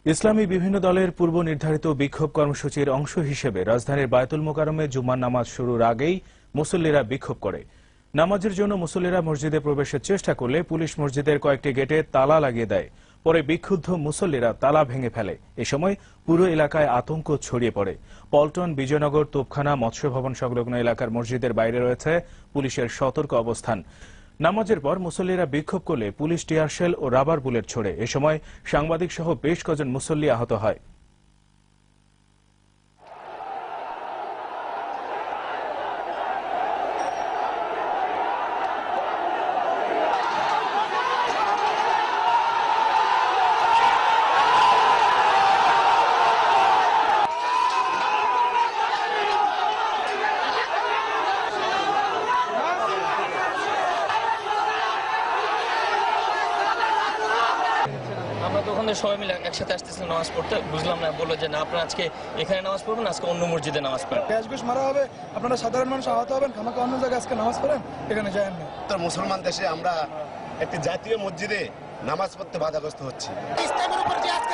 ইসলামী বিভিন্ন দলের পূর্ব নির্ধারিত বিক্ষোভ কর্মসূচির অংশ হিসেবে রাজধানীর বায়তুল মোকাররমে জুমার নামাজ শুরুর আগেই মুসল্লিরা বিক্ষোভ করে। নামাজের জন্য মুসল্লিরা মসজিদে প্রবেশের চেষ্টা করলে পুলিশ মসজিদের কয়েকটি গেটে তালা লাগিয়ে দেয়। পরে বিক্ষুব্ধ মুসল্লিরা তালা ভেঙে ফেলে। এ সময় পুরো এলাকায় আতঙ্ক ছড়িয়ে পড়ে। পল্টন, বিজয়নগর, তোপখানা, মৎস্য ভবন সংলগ্ন এলাকার মসজিদের বাইরে রয়েছে পুলিশের সতর্ক অবস্থান। নামাজের পর মুসল্লিরা বিক্ষোভ করলে পুলিশ টিয়ারশেল ও রাবার বুলেট ছোড়ে। এ সময় সাংবাদিক সহ বেশ কজন মুসল্লি আহত হয়। আমরা তো ওখানে সবাই মিলে একসাথে আসতেছিলাম নামাজ পড়তে, বুঝলাম না, বললো যে না আপনারা আজকে এখানে নামাজ পড়বেন, আজকে অন্য মসজিদে নামাজ পড়বেন। গ্যাস মারা হবে, আপনারা সাধারণ মানুষ আহত হবেন, খামাকে অন্য জায়গায় আজকে নামাজ পড়েন, এখানে যায়েন না। তো মুসলমান দেশে আমরা একটি জাতীয় মসজিদে নামাজ পড়তে বাধাগ্রস্ত হচ্ছি। ইসলামের উপর যে আজকে